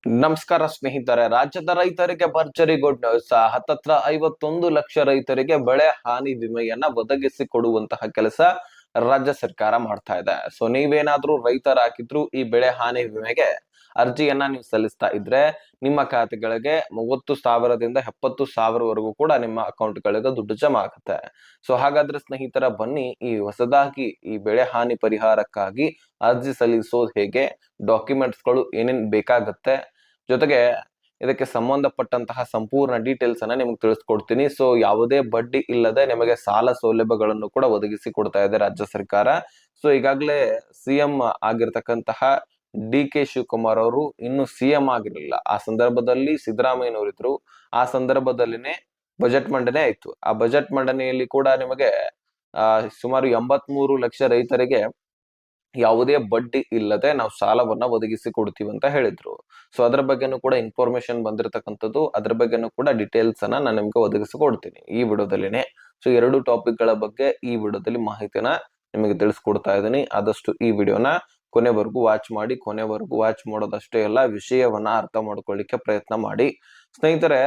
ನಮಸ್ಕಾರ ಸ್ನೇಹಿತರೆ. ರಾಜ್ಯದ ರೈತರಿಗೆ ಭರ್ಜರಿ ಗುಡ್ ನ್ಯೂಸ್. ಹತ್ತತ್ರ 51 ಲಕ್ಷ ರೈತರಿಗೆ ಬೆಳೆ ಹಾನಿ ವಿಮೆಯನ್ನ ಒದಗಿಸಿ ಕೊಡುವಂತಹ ಕೆಲಸ ರಾಜ್ಯ ಸರ್ಕಾರ ಮಾಡ್ತಾ ಇದೆ. ಸೊ ನೀವೇನಾದ್ರೂ ರೈತರಾಗಿದ್ರು ಈ ಬೆಳೆ ಹಾನಿ ವಿಮೆಗೆ ಅರ್ಜಿಯನ್ನ ನೀವು ಸಲ್ಲಿಸ್ತಾ ಇದ್ರೆ ನಿಮ್ಮ ಖಾತೆಗಳಿಗೆ 30,000ದಿಂದ 70,000ವರೆಗೂ ಕೂಡ ನಿಮ್ಮ ಅಕೌಂಟ್ಗಳಿಗೆ ದುಡ್ಡು ಜಮಾ ಆಗುತ್ತೆ. ಸೊ ಹಾಗಾದ್ರೆ ಸ್ನೇಹಿತರ ಬನ್ನಿ, ಈ ಹೊಸದಾಗಿ ಈ ಬೆಳೆ ಹಾನಿ ಪರಿಹಾರಕ್ಕಾಗಿ ಅರ್ಜಿ ಸಲ್ಲಿಸೋದು ಹೇಗೆ, ಡಾಕ್ಯುಮೆಂಟ್ಸ್ ಗಳು ಏನೇನ್ ಬೇಕಾಗತ್ತೆ, ಜೊತೆಗೆ ಇದಕ್ಕೆ ಸಂಬಂಧಪಟ್ಟಂತಹ ಸಂಪೂರ್ಣ ಡೀಟೇಲ್ಸ್ ಅನ್ನ ನಿಮ್ಗೆ ತಿಳಿಸ್ಕೊಡ್ತೀನಿ. ಸೊ ಯಾವುದೇ ಬಡ್ಡಿ ಇಲ್ಲದೆ ನಿಮಗೆ ಸಾಲ ಸೌಲಭ್ಯಗಳನ್ನು ಕೂಡ ಒದಗಿಸಿ ಕೊಡ್ತಾ ಇದೆ ರಾಜ್ಯ ಸರ್ಕಾರ. ಸೊ ಈಗಾಗಲೇ ಸಿಎಂ ಆಗಿರ್ತಕ್ಕಂತಹ ಡಿ.ಕೆ. ಶಿವಕುಮಾರ್ ಅವರು ಇನ್ನು ಸಿಎಂ ಆಗಿರಲಿಲ್ಲ. ಆ ಸಂದರ್ಭದಲ್ಲಿ ಸಿದ್ದರಾಮಯ್ಯನವರು ಇದ್ರು. ಆ ಸಂದರ್ಭದಲ್ಲಿನೇ ಬಜೆಟ್ ಮಂಡನೆ ಆಯ್ತು. ಆ ಬಜೆಟ್ ಮಂಡನೆಯಲ್ಲಿ ಕೂಡ ನಿಮಗೆ ಸುಮಾರು 83 ಲಕ್ಷ ರೈತರಿಗೆ ಯಾವುದೇ ಬಡ್ಡಿ ಇಲ್ಲದೆ ನಾವು ಸಾಲವನ್ನ ಒದಗಿಸಿ ಕೊಡ್ತೀವಿ ಅಂತ ಹೇಳಿದ್ರು. ಸೊ ಅದ್ರ ಬಗ್ಗೆನೂ ಕೂಡ ಇನ್ಫಾರ್ಮೇಶನ್ ಬಂದಿರತಕ್ಕಂಥದ್ದು, ಅದ್ರ ಬಗ್ಗೆನೂ ಕೂಡ ಡೀಟೇಲ್ಸ್ ಅನ್ನ ನಾನು ನಿಮ್ಗೆ ಒದಗಿಸಿ ಕೊಡ್ತೀನಿ ಈ ವಿಡಿಯೋದಲ್ಲಿನೇ. ಸೊ ಎರಡು ಟಾಪಿಕ್ ಗಳ ಬಗ್ಗೆ ಈ ವಿಡಿಯೋದಲ್ಲಿ ಮಾಹಿತಿನ ನಿಮಗೆ ತಿಳಿಸ್ಕೊಡ್ತಾ ಇದ್ದೀನಿ. ಆದಷ್ಟು ಈ ವಿಡಿಯೋನ ಕೊನೆವರೆಗೂ ವಾಚ್ ಮಾಡಿ. ಕೊನೆವರೆಗೂ ವಾಚ್ ಮಾಡೋದಷ್ಟೇ ಅಲ್ಲ, ವಿಷಯವನ್ನ ಅರ್ಥ ಮಾಡ್ಕೊಳ್ಳಿಕ್ಕೆ ಪ್ರಯತ್ನ ಮಾಡಿ. ಸ್ನೇಹಿತರೆ,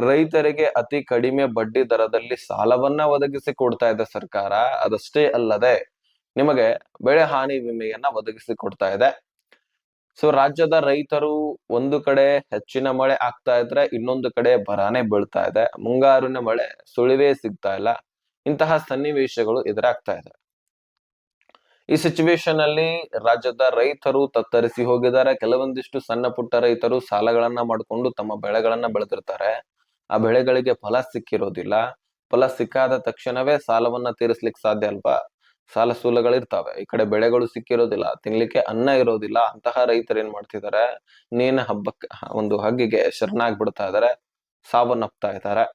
ರೈತರಿಗೆ ಅತಿ ಕಡಿಮೆ ಬಡ್ಡಿ ದರದಲ್ಲಿ ಸಾಲವನ್ನ ಒದಗಿಸಿ ಕೊಡ್ತಾ ಇದೆ ಸರ್ಕಾರ. ಅದಷ್ಟೇ ಅಲ್ಲದೆ ನಿಮಗೆ ಬೆಳೆ ಹಾನಿ ವಿಮೆಯನ್ನ ಒದಗಿಸಿ ಕೊಡ್ತಾ ಇದೆ. ಸೊ ರಾಜ್ಯದ ರೈತರು ಒಂದು ಕಡೆ ಹೆಚ್ಚಿನ ಮಳೆ ಆಗ್ತಾ ಇದ್ರೆ ಇನ್ನೊಂದು ಕಡೆ ಬರಾನೇ ಬೀಳ್ತಾ ಇದೆ. ಮುಂಗಾರಿನ ಮಳೆ ಸುಳಿವೇ ಸಿಗ್ತಾ ಇಲ್ಲ. ಇಂತಹ ಸನ್ನಿವೇಶಗಳು ಎದುರಾಗ್ತಾ ಇದೆ. ಈ ಸಿಚುವೇಶನ್ ಅಲ್ಲಿ ರಾಜ್ಯದ ರೈತರು ತತ್ತರಿಸಿ ಹೋಗಿದ್ದಾರೆ. ಕೆಲವೊಂದಿಷ್ಟು ಸಣ್ಣ ಪುಟ್ಟ ರೈತರು ಸಾಲಗಳನ್ನ ಮಾಡಿಕೊಂಡು ತಮ್ಮ ಬೆಳೆಗಳನ್ನ ಬೆಳೆದಿರ್ತಾರೆ. ಆ ಬೆಳೆಗಳಿಗೆ ಫಲ ಸಿಕ್ಕಿರೋದಿಲ್ಲ. ಫಲ ಸಿಕ್ಕಾದ ತಕ್ಷಣವೇ ಸಾಲವನ್ನ ತೀರಿಸ್ಲಿಕ್ಕೆ ಸಾಧ್ಯ ಅಲ್ವಾ? ಸಾಲ ಸೂಲಗಳಿರ್ತಾವೆ. ಈ ಕಡೆ ಬೆಳೆಗಳು ಸಿಕ್ಕಿರೋದಿಲ್ಲ, ತಿನ್ಲಿಕ್ಕೆ ಅನ್ನ ಇರೋದಿಲ್ಲ. ಅಂತಹ ರೈತರು ಏನ್ ಮಾಡ್ತಿದ್ದಾರೆ, ನೇನ ಹಬ್ಬಕ್ಕೆ ಒಂದು ಹಗ್ಗಿಗೆ ಶರಣಾಗ್ಬಿಡ್ತಾ ಇದಾರೆ, ಸಾವನ್ನಪ್ತಾ ಇದ್ದಾರೆ.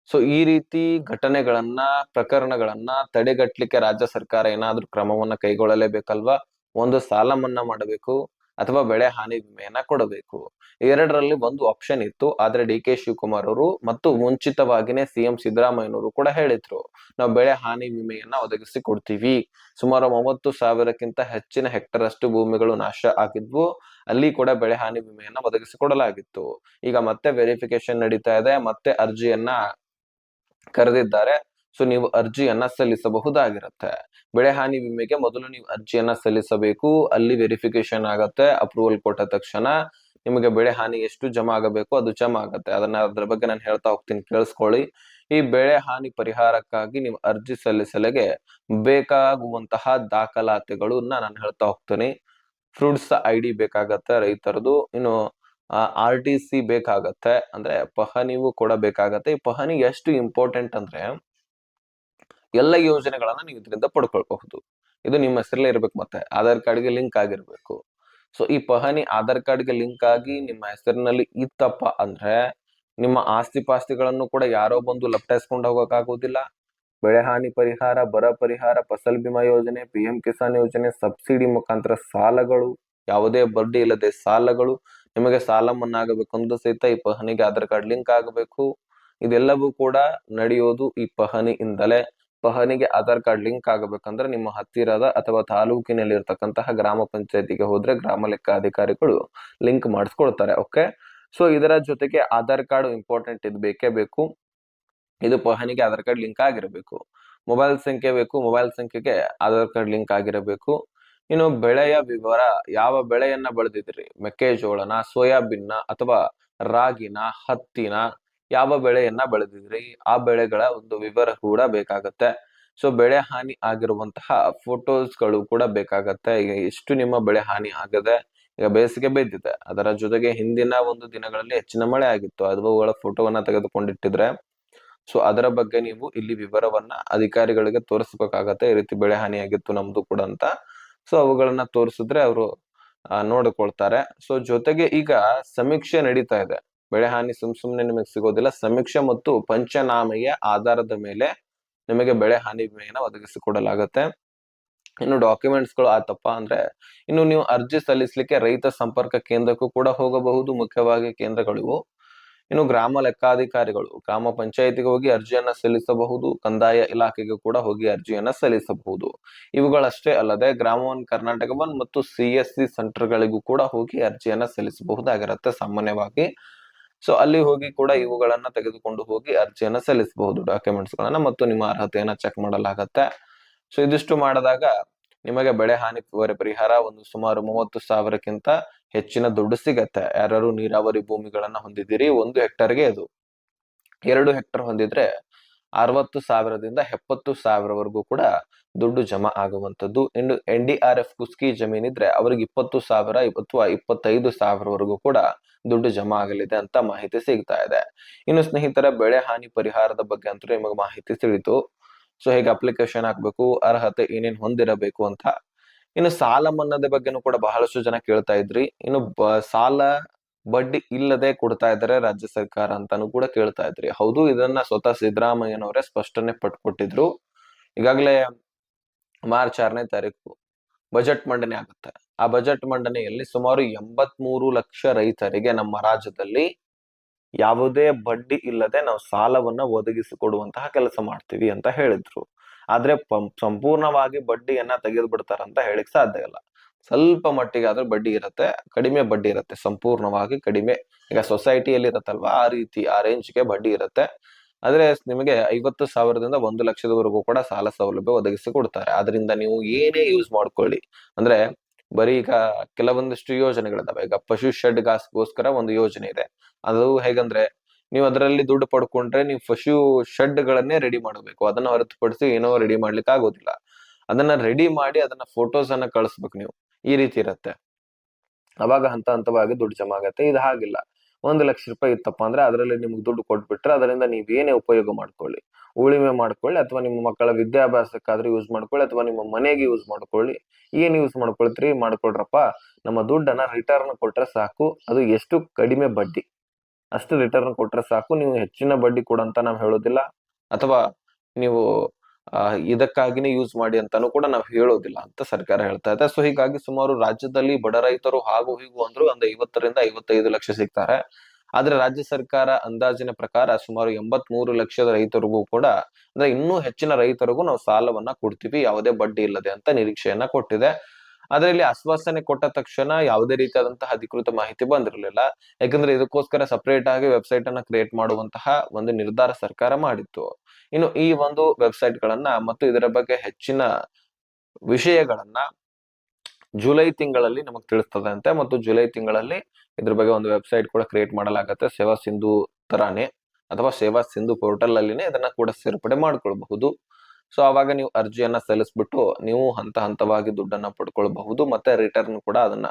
ಸೊ ಈ ರೀತಿ ಘಟನೆಗಳನ್ನ, ಪ್ರಕರಣಗಳನ್ನ ತಡೆಗಟ್ಲಿಕ್ಕೆ ರಾಜ್ಯ ಸರ್ಕಾರ ಏನಾದ್ರೂ ಕ್ರಮವನ್ನ ಕೈಗೊಳ್ಳಲೇಬೇಕಲ್ವಾ? ಒಂದು ಸಾಲ ಮನ್ನಾ ಮಾಡಬೇಕು ಅಥವಾ ಬೆಳೆ ಹಾನಿ ವಿಮೆಯನ್ನ ಕೊಡಬೇಕು. ಎರಡರಲ್ಲಿ ಒಂದು ಆಪ್ಷನ್ ಇತ್ತು. ಆದ್ರೆ ಡಿ.ಕೆ. ಶಿವಕುಮಾರ್ ಅವರು ಮತ್ತು ಮುಂಚಿತವಾಗಿನೇ ಸಿಎಂ ಸಿದ್ದರಾಮಯ್ಯನವರು ಕೂಡ ಹೇಳಿದ್ರು, ನಾವು ಬೆಳೆ ಹಾನಿ ವಿಮೆಯನ್ನ ಒದಗಿಸಿ ಕೊಡ್ತೀವಿ. ಸುಮಾರು 30,000ಕ್ಕಿಂತ ಹೆಚ್ಚಿನ ಹೆಕ್ಟರ್ ಅಷ್ಟು ಭೂಮಿಗಳು ನಾಶ ಆಗಿದ್ವು. ಅಲ್ಲಿ ಕೂಡ ಬೆಳೆ ಹಾನಿ ವಿಮೆಯನ್ನ ಒದಗಿಸಿ ಕೊಡಲಾಗಿತ್ತು. ಈಗ ಮತ್ತೆ ವೆರಿಫಿಕೇಶನ್ ನಡೀತಾ ಇದೆ, ಮತ್ತೆ ಅರ್ಜಿಯನ್ನ ಕರೆದಿದ್ದಾರೆ. ಸೊ ನೀವು ಅರ್ಜಿಯನ್ನ ಸಲ್ಲಿಸಬಹುದಾಗಿರುತ್ತೆ. ಬೆಳೆ ಹಾನಿ ವಿಮೆಗೆ ಮೊದಲು ನೀವು ಅರ್ಜಿಯನ್ನ ಸಲ್ಲಿಸಬೇಕು. ಅಲ್ಲಿ ವೆರಿಫಿಕೇಶನ್ ಆಗತ್ತೆ. ಅಪ್ರೂವಲ್ ಕೊಟ್ಟ ತಕ್ಷಣ ನಿಮಗೆ ಬೆಳೆ ಹಾನಿ ಎಷ್ಟು ಜಮಾ ಆಗಬೇಕು ಅದು ಜಮಾ ಆಗತ್ತೆ. ಅದ್ರ ಬಗ್ಗೆ ನಾನು ಹೇಳ್ತಾ ಹೋಗ್ತೀನಿ, ಕೇಳಿಸ್ಕೊಳ್ಳಿ. ಈ ಬೆಳೆ ಹಾನಿ ಪರಿಹಾರಕ್ಕಾಗಿ ನೀವು ಅರ್ಜಿ ಸಲ್ಲಿಸಲಿಗೆ ಬೇಕಾಗುವಂತಹ ದಾಖಲಾತಿಗಳನ್ನ ನಾನು ಹೇಳ್ತಾ ಹೋಗ್ತೀನಿ. ಫ್ರೂಟ್ಸ್ ID ಬೇಕಾಗತ್ತೆ ರೈತರದು. ಇನ್ನು RTC ಬೇಕಾಗತ್ತೆ, ಅಂದ್ರೆ ಪಹಣಿವು ಕೂಡ ಬೇಕಾಗತ್ತೆ. ಈ ಪಹಣಿ ಎಷ್ಟು ಇಂಪಾರ್ಟೆಂಟ್ ಅಂದ್ರೆ ಎಲ್ಲ ಯೋಜನೆಗಳನ್ನ ನೀವು ಇದರಿಂದ ಪಡ್ಕೊಳ್ಬಹುದು. ಇದು ನಿಮ್ಮ ಹೆಸರಲ್ಲೇ ಇರ್ಬೇಕು, ಮತ್ತೆ ಆಧಾರ್ ಕಾರ್ಡ್ಗೆ ಲಿಂಕ್ ಆಗಿರ್ಬೇಕು. ಸೊ ಈ ಪಹಣಿ ಆಧಾರ್ ಕಾರ್ಡ್ಗೆ ಲಿಂಕ್ ಆಗಿ ನಿಮ್ಮ ಹೆಸರಿನಲ್ಲಿ ಇತ್ತಪ್ಪ ಅಂದ್ರೆ ನಿಮ್ಮ ಆಸ್ತಿ ಪಾಸ್ತಿಗಳನ್ನು ಕೂಡ ಯಾರೋ ಬಂದು ಲಪಟಾಯಿಸ್ಕೊಂಡು ಹೋಗಕ್ಕಾಗೋದಿಲ್ಲ. ಬೆಳೆ ಹಾನಿ ಪರಿಹಾರ, ಬರ ಪರಿಹಾರ, ಫಸಲ್ ಬಿಮಾ ಯೋಜನೆ, PM ಕಿಸಾನ್ ಯೋಜನೆ, ಸಬ್ಸಿಡಿ ಮುಖಾಂತರ ಸಾಲಗಳು, ಯಾವುದೇ ಬಡ್ಡಿ ಇಲ್ಲದೆ ಸಾಲಗಳು, ನಿಮಗೆ ಸಾಲ ಮನ್ನಾ ಆಗಬೇಕಂದ್ರೂ ಸಹಿತ ಈ ಪಹಣಿಗೆ ಆಧಾರ್ ಕಾರ್ಡ್ ಲಿಂಕ್ ಆಗಬೇಕು. ಇದೆಲ್ಲವೂ ಕೂಡ ನಡೆಯೋದು ಈ ಪಹಣಿಯಿಂದಲೇ. ಪಹಣಿಗೆ ಆಧಾರ್ ಕಾರ್ಡ್ ಲಿಂಕ್ ಆಗಬೇಕಂದ್ರೆ ನಿಮ್ಮ ಹತ್ತಿರದ ಅಥವಾ ತಾಲೂಕಿನಲ್ಲಿ ಇರ್ತಕ್ಕಂತಹ ಗ್ರಾಮ ಪಂಚಾಯತಿಗೆ ಹೋದ್ರೆ ಗ್ರಾಮ ಲೆಕ್ಕಾಧಿಕಾರಿಗಳು ಲಿಂಕ್ ಮಾಡಿಸ್ಕೊಳ್ತಾರೆ. ಓಕೆ. ಸೊ ಇದರ ಜೊತೆಗೆ ಆಧಾರ್ ಕಾರ್ಡ್ ಇಂಪಾರ್ಟೆಂಟ್, ಇದು ಬೇಕೇ ಬೇಕು. ಇದು ಪಹಣಿಗೆ ಆಧಾರ್ ಕಾರ್ಡ್ ಲಿಂಕ್ ಆಗಿರಬೇಕು. ಮೊಬೈಲ್ ಸಂಖ್ಯೆ ಬೇಕು, ಮೊಬೈಲ್ ಸಂಖ್ಯೆಗೆ ಆಧಾರ್ ಕಾರ್ಡ್ ಲಿಂಕ್ ಆಗಿರಬೇಕು. ಇನ್ನು ಬೆಳೆಯ ವಿವರ, ಯಾವ ಬೆಳೆಯನ್ನ ಬೆಳೆದಿದ್ರಿ, ಮೆಕ್ಕೆಜೋಳನ, ಸೋಯಾಬೀನ್ನ ಅಥವಾ ರಾಗಿನ, ಹತ್ತಿನ, ಯಾವ ಬೆಳೆಯನ್ನ ಬೆಳೆದಿದ್ರಿ ಆ ಬೆಳೆಗಳ ಒಂದು ವಿವರ ಕೂಡ ಬೇಕಾಗತ್ತೆ. ಸೊ ಬೆಳೆ ಹಾನಿ ಆಗಿರುವಂತಹ ಫೋಟೋಸ್ಗಳು ಕೂಡ ಬೇಕಾಗತ್ತೆ. ಈಗ ಎಷ್ಟು ನಿಮ್ಮ ಬೆಳೆ ಹಾನಿ ಆಗದೆ, ಈಗ ಬೇಸಿಗೆ ಬಿದ್ದಿದೆ, ಅದರ ಜೊತೆಗೆ ಹಿಂದಿನ ಒಂದು ದಿನಗಳಲ್ಲಿ ಹೆಚ್ಚಿನ ಮಳೆ ಆಗಿತ್ತು, ಅವುಗಳ ಫೋಟೋವನ್ನ ತೆಗೆದುಕೊಂಡಿಟ್ಟಿದ್ರೆ ಸೊ ಅದರ ಬಗ್ಗೆ ನೀವು ಇಲ್ಲಿ ವಿವರವನ್ನ ಅಧಿಕಾರಿಗಳಿಗೆ ತೋರಿಸ್ಬೇಕಾಗತ್ತೆ. ಈ ರೀತಿ ಬೆಳೆ ಹಾನಿ ಆಗಿತ್ತು ನಮ್ದು ಕೂಡ ಅಂತ. ಸೊ ಅವುಗಳನ್ನ ತೋರಿಸಿದ್ರೆ ಅವರು ನೋಡಿಕೊಳ್ತಾರೆ. ಸೊ ಜೊತೆಗೆ ಈಗ ಸಮೀಕ್ಷೆ ನಡೀತಾ ಇದೆ. ಬೆಳೆ ಹಾನಿ ಸುಮ್ನೆ ನಿಮಗೆ ಸಿಗೋದಿಲ್ಲ. ಸಮೀಕ್ಷೆ ಮತ್ತು ಪಂಚನಾಮೆಯ ಆಧಾರದ ಮೇಲೆ ನಿಮಗೆ ಬೆಳೆ ಹಾನಿ ವಿಮೆಯನ್ನ ಒದಗಿಸಿಕೊಡಲಾಗತ್ತೆ. ಇನ್ನು ಡಾಕ್ಯುಮೆಂಟ್ಸ್ ಗಳು ಆತಪ್ಪ ಅಂದ್ರೆ ಇನ್ನು ನೀವು ಅರ್ಜಿ ಸಲ್ಲಿಸಲಿಕ್ಕೆ ರೈತ ಸಂಪರ್ಕ ಕೇಂದ್ರಕ್ಕೂ ಕೂಡ ಹೋಗಬಹುದು. ಮುಖ್ಯವಾಗಿ ಕೇಂದ್ರಗಳಿವು. ಇನ್ನು ಗ್ರಾಮ ಲೆಕ್ಕಾಧಿಕಾರಿಗಳು ಗ್ರಾಮ ಪಂಚಾಯತಿಗೆ ಹೋಗಿ ಅರ್ಜಿಯನ್ನ ಸಲ್ಲಿಸಬಹುದು, ಕಂದಾಯ ಇಲಾಖೆಗೆ ಕೂಡ ಹೋಗಿ ಅರ್ಜಿಯನ್ನ ಸಲ್ಲಿಸಬಹುದು. ಇವುಗಳಷ್ಟೇ ಅಲ್ಲದೆ ಗ್ರಾಮ ಒನ್, ಕರ್ನಾಟಕ ಒನ್ ಮತ್ತು CSC ಸೆಂಟರ್ಗಳಿಗೂ ಕೂಡ ಹೋಗಿ ಅರ್ಜಿಯನ್ನ ಸಲ್ಲಿಸಬಹುದಾಗಿರುತ್ತೆ ಸಾಮಾನ್ಯವಾಗಿ. ಸೊ ಅಲ್ಲಿ ಹೋಗಿ ಕೂಡ ಇವುಗಳನ್ನ ತೆಗೆದುಕೊಂಡು ಹೋಗಿ ಅರ್ಜಿಯನ್ನ ಸಲ್ಲಿಸಬಹುದು, ಡಾಕ್ಯುಮೆಂಟ್ಸ್ ಗಳನ್ನ, ಮತ್ತು ನಿಮ್ಮ ಅರ್ಹತೆಯನ್ನ ಚೆಕ್ ಮಾಡಲಾಗತ್ತೆ. ಸೊ ಇದಿಷ್ಟು ಮಾಡಿದಾಗ ನಿಮಗೆ ಬೆಳೆ ಹಾನಿ ಪರಿಹಾರ ಒಂದು ಸುಮಾರು 30,000ಕ್ಕಿಂತ ಹೆಚ್ಚಿನ ದುಡ್ಡು ಸಿಗತ್ತೆ. ಯಾರು ನೀರಾವರಿ ಭೂಮಿಗಳನ್ನ ಹೊಂದಿದ್ದೀರಿ, 1 ಹೆಕ್ಟರ್ಗೆ ಅದು 2 ಹೆಕ್ಟರ್ ಹೊಂದಿದ್ರೆ 60,000ದಿಂದ 70,000ವರೆಗೂ ಕೂಡ ದುಡ್ಡು ಜಮಾ ಆಗುವಂತದ್ದು. ಇನ್ನು NDRF ಕುಸ್ಕಿ ಜಮೀನಿದ್ರೆ ಅವ್ರಿಗೆ 20,000 ಅಥವಾ 25,000ವರೆಗೂ ಕೂಡ ದುಡ್ಡು ಜಮಾ ಆಗಲಿದೆ ಅಂತ ಮಾಹಿತಿ ಸಿಗ್ತಾ ಇದೆ. ಇನ್ನು ಸ್ನೇಹಿತರ, ಬೆಳೆ ಹಾನಿ ಪರಿಹಾರದ ಬಗ್ಗೆ ಅಂತೂ ನಿಮಗೆ ಮಾಹಿತಿ ತಿಳಿತು. ಸೊ ಹೇಗೆ ಅಪ್ಲಿಕೇಶನ್ ಹಾಕ್ಬೇಕು, ಅರ್ಹತೆ ಏನೇನ್ ಹೊಂದಿರಬೇಕು ಅಂತ. ಇನ್ನು ಸಾಲ ಮನ್ನಾದ ಬಗ್ಗೆನೂ ಕೂಡ ಬಹಳಷ್ಟು ಜನ ಕೇಳ್ತಾ ಇದ್ರಿ. ಇನ್ನು ಸಾಲ ಬಡ್ಡಿ ಇಲ್ಲದೆ ಕೊಡ್ತಾ ಇದ್ದಾರೆ ರಾಜ್ಯ ಸರ್ಕಾರ ಅಂತಾನು ಕೂಡ ಕೇಳ್ತಾ ಇದ್ರಿ. ಹೌದು, ಇದನ್ನ ಸ್ವತಃ ಸಿದ್ದರಾಮಯ್ಯನವರೇ ಸ್ಪಷ್ಟನೆ ಪಟ್ಕೊಟ್ಟಿದ್ರು. ಈಗಾಗಲೇ ಮಾರ್ಚ್ 6ನೇ ತಾರೀಕು ಬಜೆಟ್ ಮಂಡನೆ ಆಗುತ್ತೆ. ಆ ಬಜೆಟ್ ಮಂಡನೆಯಲ್ಲಿ ಸುಮಾರು 83 ಲಕ್ಷ ರೈತರಿಗೆ ನಮ್ಮ ರಾಜ್ಯದಲ್ಲಿ ಯಾವುದೇ ಬಡ್ಡಿ ಇಲ್ಲದೆ ನಾವು ಸಾಲವನ್ನ ಒದಗಿಸಿಕೊಡುವಂತಹ ಕೆಲಸ ಮಾಡ್ತೀವಿ ಅಂತ ಹೇಳಿದ್ರು. ಆದ್ರೆ ಸಂಪೂರ್ಣವಾಗಿ ಬಡ್ಡಿಯನ್ನ ತೆಗೆದು ಬಿಡ್ತಾರಂತ ಹೇಳಿಕ್ ಸಾಧ್ಯ ಇಲ್ಲ. ಸ್ವಲ್ಪ ಮಟ್ಟಿಗೆ ಆದ್ರೆ ಬಡ್ಡಿ ಇರುತ್ತೆ, ಕಡಿಮೆ ಬಡ್ಡಿ ಇರುತ್ತೆ, ಸಂಪೂರ್ಣವಾಗಿ ಕಡಿಮೆ. ಈಗ ಸೊಸೈಟಿಯಲ್ಲಿ ಇರತ್ತಲ್ವಾ, ಆ ರೀತಿ ಆ ರೇಂಜ್ಗೆ ಬಡ್ಡಿ ಇರುತ್ತೆ. ಆದ್ರೆ ನಿಮಗೆ 50,000ದಿಂದ 1,00,000ದವರೆಗೂ ಕೂಡ ಸಾಲ ಸೌಲಭ್ಯ ಒದಗಿಸಿ ಕೊಡ್ತಾರೆ. ಅದರಿಂದ ನೀವು ಏನೇ ಯೂಸ್ ಮಾಡ್ಕೊಳ್ಳಿ, ಅಂದ್ರೆ ಬರೀ ಈಗ ಕೆಲವೊಂದಿಷ್ಟು ಯೋಜನೆಗಳಿದಾವೆ. ಈಗ ಪಶು ಶೆಡ್ ಗೋಸ್ಕರ ಒಂದು ಯೋಜನೆ ಇದೆ. ಅದು ಹೇಗಂದ್ರೆ, ನೀವು ಅದರಲ್ಲಿ ದುಡ್ಡು ಪಡ್ಕೊಂಡ್ರೆ ನೀವು ಪಶು ಶೆಡ್ ಗಳನ್ನೇ ರೆಡಿ ಮಾಡಬೇಕು. ಅದನ್ನ ಹೊರತುಪಡಿಸಿ ಏನೋ ರೆಡಿ ಮಾಡ್ಲಿಕ್ಕೆ ಆಗೋದಿಲ್ಲ. ಅದನ್ನ ರೆಡಿ ಮಾಡಿ ಅದನ್ನ ಫೋಟೋಸ್ ಅನ್ನ ಕಳಿಸ್ಬೇಕು ನೀವು. ಈ ರೀತಿ ಇರತ್ತೆ. ಅವಾಗ ಹಂತ ಹಂತವಾಗಿ ದುಡ್ಡು ಜಮಾ ಆಗತ್ತೆ. ಇದು ಹಾಗಿಲ್ಲ. 1,00,000 ರೂಪಾಯಿ ಇತ್ತಪ್ಪ ಅಂದ್ರೆ ಅದರಲ್ಲಿ ನಿಮ್ಗೆ ದುಡ್ಡು ಕೊಟ್ಬಿಟ್ರೆ ಅದರಿಂದ ನೀವೇನೇ ಉಪಯೋಗ ಮಾಡ್ಕೊಳ್ಳಿ, ಉಳಿಮೆ ಮಾಡ್ಕೊಳ್ಳಿ, ಅಥವಾ ನಿಮ್ಮ ಮಕ್ಕಳ ವಿದ್ಯಾಭ್ಯಾಸಕ್ಕಾದ್ರೂ ಯೂಸ್ ಮಾಡ್ಕೊಳ್ಳಿ, ಅಥವಾ ನಿಮ್ಮ ಮನೆಗೆ ಯೂಸ್ ಮಾಡ್ಕೊಳ್ಳಿ. ಏನ್ ಯೂಸ್ ಮಾಡ್ಕೊಳ್ತೀರಿ ಮಾಡ್ಕೊಳ್ರಪ್ಪ. ನಮ್ಮ ದುಡ್ಡನ್ನ ರಿಟರ್ನ್ ಕೊಟ್ರೆ ಸಾಕು. ಅದು ಎಷ್ಟು ಕಡಿಮೆ ಬಡ್ಡಿ ಅಷ್ಟು ರಿಟರ್ನ್ ಕೊಟ್ರೆ ಸಾಕು. ನೀವು ಹೆಚ್ಚಿನ ಬಡ್ಡಿ ಕೊಡಂತ ನಾವು ಹೇಳೋದಿಲ್ಲ, ಅಥವಾ ನೀವು ಇದಕ್ಕಾಗಿನೇ ಯೂಸ್ ಮಾಡಿ ಅಂತಾನು ಕೂಡ ನಾವು ಹೇಳೋದಿಲ್ಲ ಅಂತ ಸರ್ಕಾರ ಹೇಳ್ತಾ ಇದೆ. ಸೊ ಹೀಗಾಗಿ ಸುಮಾರು ರಾಜ್ಯದಲ್ಲಿ ಬಡ ರೈತರು ಹಾಗೂ ಹೀಗೂ ಅಂದ್ರು ಒಂದು 50ರಿಂದ 55 ಲಕ್ಷ ಸಿಗ್ತಾರೆ. ಆದ್ರೆ ರಾಜ್ಯ ಸರ್ಕಾರ ಅಂದಾಜಿನ ಪ್ರಕಾರ ಸುಮಾರು 83 ಲಕ್ಷದ ರೈತರಿಗೂ ಕೂಡ, ಅಂದ್ರೆ ಇನ್ನೂ ಹೆಚ್ಚಿನ ರೈತರಿಗೂ ನಾವು ಸಾಲವನ್ನ ಕೊಡ್ತೀವಿ ಯಾವುದೇ ಬಡ್ಡಿ ಇಲ್ಲದೆ ಅಂತ ನಿರೀಕ್ಷೆಯನ್ನ ಕೊಟ್ಟಿದೆ. ಆದ್ರೆ ಇಲ್ಲಿ ಆಶ್ವಾಸನೆ ಕೊಟ್ಟ ತಕ್ಷಣ ಯಾವುದೇ ರೀತಿಯಾದಂತಹ ಅಧಿಕೃತ ಮಾಹಿತಿ ಬಂದಿರಲಿಲ್ಲ. ಯಾಕಂದ್ರೆ ಇದಕ್ಕೋಸ್ಕರ ಸಪರೇಟ್ ಆಗಿ ವೆಬ್ಸೈಟ್ ಅನ್ನ ಕ್ರಿಯೇಟ್ ಮಾಡುವಂತಹ ಒಂದು ನಿರ್ಧಾರ ಸರ್ಕಾರ ಮಾಡಿತ್ತು. ಇನ್ನು ಈ ಒಂದು ವೆಬ್ಸೈಟ್ ಗಳನ್ನ ಮತ್ತು ಇದರ ಬಗ್ಗೆ ಹೆಚ್ಚಿನ ವಿಷಯಗಳನ್ನ ಜುಲೈ ತಿಂಗಳಲ್ಲಿ ನಮಗ್ ತಿಳಿಸ್ತದೆ ಅಂತೆ. ಮತ್ತು ಜುಲೈ ತಿಂಗಳಲ್ಲಿ ಇದ್ರ ಬಗ್ಗೆ ಒಂದು ವೆಬ್ಸೈಟ್ ಕೂಡ ಕ್ರಿಯೇಟ್ ಮಾಡಲಾಗತ್ತೆ. ಸೇವಾ ಸಿಂಧು ತರಾನೇ, ಅಥವಾ ಸೇವಾ ಸಿಂಧು ಪೋರ್ಟಲ್ ಅಲ್ಲಿನೇ ಇದನ್ನ ಕೂಡ ಸೇರ್ಪಡೆ ಮಾಡ್ಕೊಳ್ಬಹುದು. ಸೊ ಅವಾಗ ನೀವು ಅರ್ಜಿಯನ್ನ ಸಲ್ಲಿಸ್ಬಿಟ್ಟು ನೀವು ಹಂತ ಹಂತವಾಗಿ ದುಡ್ಡನ್ನ ಪಡ್ಕೊಳ್ಬಹುದು. ಮತ್ತೆ ರಿಟರ್ನ್ ಕೂಡ ಅದನ್ನ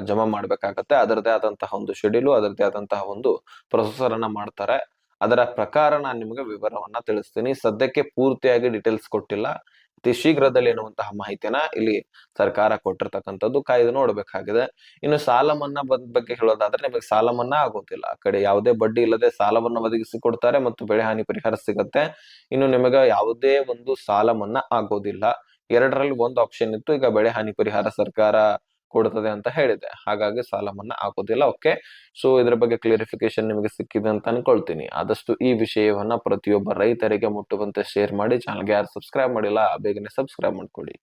ಜಮಾ ಮಾಡ್ಬೇಕಾಗತ್ತೆ. ಅದರದೇ ಆದಂತಹ ಒಂದು ಶೆಡ್ಯೂಲ್, ಅದರದೇ ಆದಂತಹ ಒಂದು ಪ್ರೊಸೆಸರ್ ಅನ್ನ ಮಾಡ್ತಾರೆ. ಅದರ ಪ್ರಕಾರ ನಾನು ನಿಮಗೆ ವಿವರವನ್ನ ತಿಳಿಸ್ತೀನಿ. ಸದ್ಯಕ್ಕೆ ಪೂರ್ತಿಯಾಗಿ ಡೀಟೇಲ್ಸ್ ಕೊಟ್ಟಿಲ್ಲ. ಅತಿ ಶೀಘ್ರದಲ್ಲಿ ಎನ್ನುವಂತಹ ಮಾಹಿತಿಯನ್ನ ಇಲ್ಲಿ ಸರ್ಕಾರ ಕೊಟ್ಟಿರ್ತಕ್ಕಂಥದ್ದು, ಕಾಯ್ದು ನೋಡ್ಬೇಕಾಗಿದೆ. ಇನ್ನು ಸಾಲ ಮನ್ನಾ ಬಗ್ಗೆ ಹೇಳೋದಾದ್ರೆ, ನಿಮಗೆ ಸಾಲ ಮನ್ನಾ ಆಗೋದಿಲ್ಲ. ಆ ಕಡೆ ಯಾವುದೇ ಬಡ್ಡಿ ಇಲ್ಲದೆ ಸಾಲವನ್ನು ಒದಗಿಸಿ ಕೊಡ್ತಾರೆ ಮತ್ತು ಬೆಳೆ ಹಾನಿ ಪರಿಹಾರ ಸಿಗತ್ತೆ. ಇನ್ನು ನಿಮಗೆ ಯಾವುದೇ ಒಂದು ಸಾಲ ಮನ್ನಾ ಆಗೋದಿಲ್ಲ. ಎರಡರಲ್ಲಿ ಒಂದು ಆಪ್ಷನ್ ಇತ್ತು. ಈಗ ಬೆಳೆ ಹಾನಿ ಪರಿಹಾರ ಸರ್ಕಾರ ಕೊಡ್ತದೆ ಅಂತ ಹೇಳಿದೆ, ಹಾಗಾಗಿ ಸಾಲ ಮನ್ನಾ ಆಗೋದಿಲ್ಲ. ಓಕೆ, ಸೊ ಇದ್ರ ಬಗ್ಗೆ ಕ್ಲಿಯರಿಫಿಕೇಶನ್ ನಿಮಗೆ ಸಿಕ್ಕಿದೆ ಅಂತ ಅನ್ಕೊಳ್ತೀನಿ. ಆದಷ್ಟು ಈ ವಿಷಯವನ್ನ ಪ್ರತಿಯೊಬ್ಬ ರೈತರಿಗೆ ಮುಟ್ಟುವಂತೆ ಶೇರ್ ಮಾಡಿ. ಚಾನಲ್ಗೆ ಯಾರು ಸಬ್ಸ್ಕ್ರೈಬ್ ಮಾಡಿಲ್ಲ ಬೇಗನೆ ಸಬ್ಸ್ಕ್ರೈಬ್ ಮಾಡ್ಕೊಳ್ಳಿ.